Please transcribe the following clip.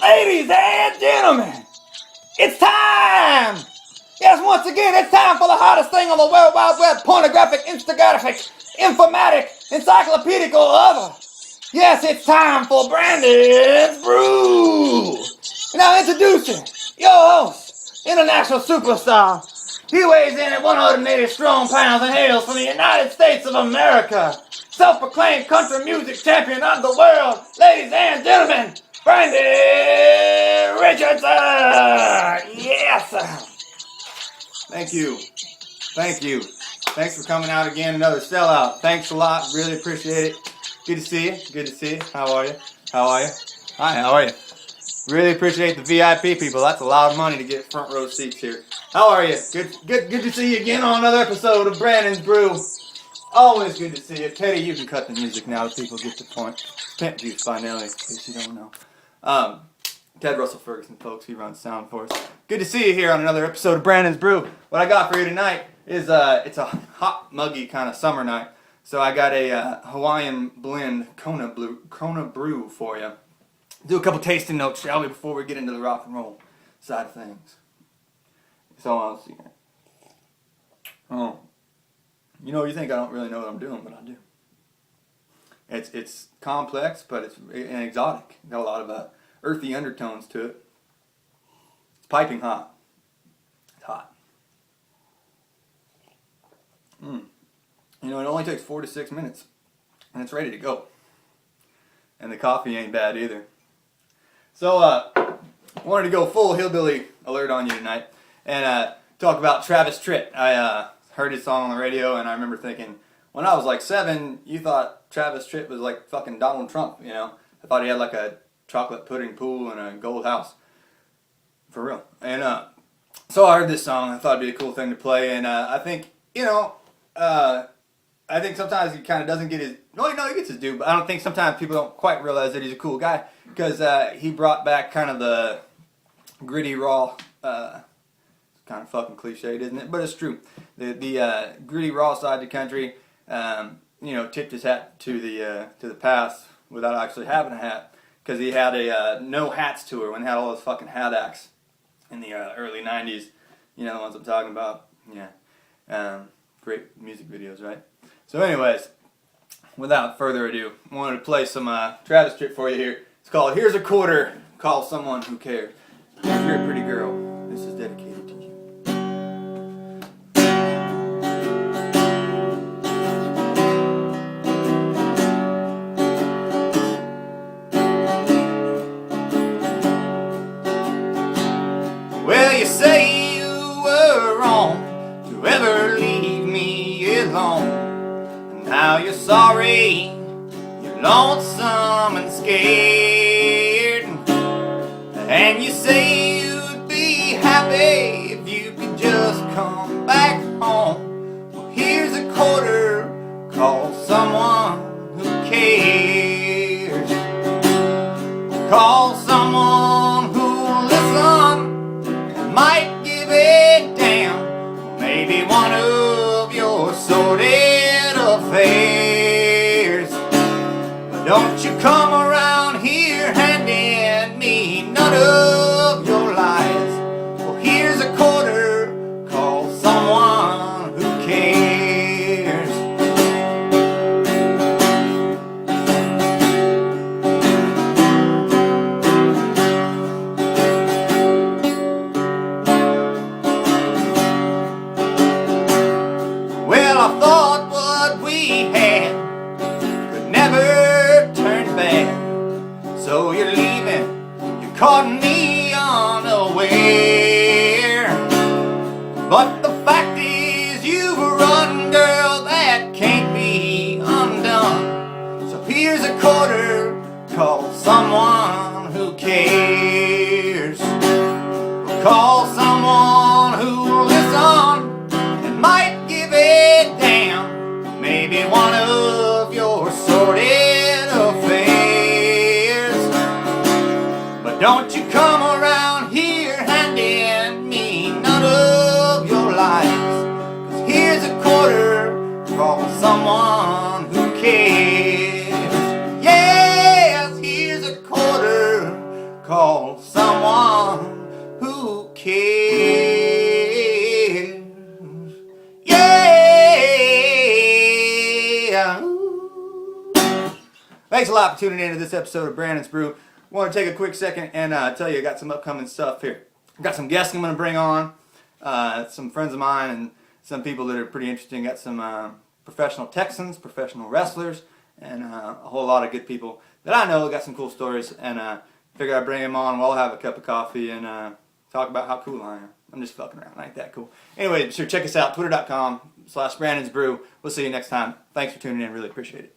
Ladies and gentlemen, it's time! Yes, once again, it's time for the hottest thing on the World Wide Web, pornographic, instagraphic, informatic, encyclopedical other. Yes, it's time for Brandon's Brew! Now introducing your host, international superstar. He weighs in at 180 strong pounds and hails from the United States of America. Self-proclaimed country music champion of the world, ladies and gentlemen, Brandon Richardson! Yes! Thank you. Thanks for coming out again, another sellout. Thanks a lot, really appreciate it. Good to see you. How are you? Hi, how are you? Really appreciate the VIP people. That's a lot of money to get front row seats here. How are you? Good to see you again on another episode of Brandon's Brew. Always good to see you. Teddy, you can cut the music now that people get the point. Pimp juice by Nelly, in case you don't know. Ted Russell Ferguson, folks, he runs sound for us. Good to see you here on another episode of Brandon's Brew. What I got for you tonight is it's a hot, muggy kind of summer night. So I got a Hawaiian blend Kona Brew for you. Do a couple tasting notes, shall we, before we get into the rock and roll side of things. So I'll see here. Oh, you think I don't really know what I'm doing, but I do. It's complex, but it's exotic. Got a lot of earthy undertones to it. It's piping hot. It's hot. It only takes 4 to 6 minutes, and it's ready to go. And the coffee ain't bad either. So, wanted to go full hillbilly alert on you tonight, and talk about Travis Tritt. I heard his song on the radio, and I remember thinking, when I was like 7, you thought Travis Tritt was like fucking Donald Trump, I thought he had like a chocolate pudding pool and a gold house. For real. And so I heard this song, I thought it'd be a cool thing to play, and I think, I think sometimes he kind of doesn't get his, he gets his due, but I don't think sometimes people don't quite realize that he's a cool guy, because he brought back kind of the gritty, raw, kind of fucking cliched, isn't it? But it's true. The gritty, raw side of the country, tipped his hat to the past without actually having a hat, because he had a no hats tour when he had all those fucking hat acts in the early 90s. The ones I'm talking about. Yeah. Great music videos, right? So anyways, without further ado, I wanted to play some Travis Tritt for you here. It's called Here's a Quarter, Call Someone Who Cares. If you're a pretty girl, this is dedicated to you. Well, you say you were wrong to ever leave me alone. Now you're sorry, you're lonesome and scared, and you say you'd be happy if you could just come back home. Well, here's a quarter, call someone who cares. Call someone who'll listen and might give it down. Maybe one of your sordid affairs. But don't you come around here handing me none of your lies. Well, here's a quarter, call someone who cares. Well, I thought what we had could never turn bad. So you're leaving, you caught me unaware. But the fact is you've run, girl, that can't be undone. So here's a quarter, call someone who cares. Call someone who'll listen and might give it down. Maybe one of your sordid affairs. But don't you come around here handing me none of your lies. 'Cause here's a quarter, call someone who cares. Yes, here's a quarter, call someone who cares. Yeah. Thanks a lot for tuning in to this episode of Brandon's Brew. I want to take a quick second and tell you I got some upcoming stuff here. I've got some guests I'm going to bring on, some friends of mine and some people that are pretty interesting. Got some professional Texans, professional wrestlers, and a whole lot of good people that I know. Got some cool stories, and figured I'd bring them on. We'll all have a cup of coffee and talk about how cool I am. I'm just fucking around. I ain't that cool. Anyway, be sure to check us out, twitter.com/Brandon'sBrew. We'll see you next time. Thanks for tuning in. Really appreciate it.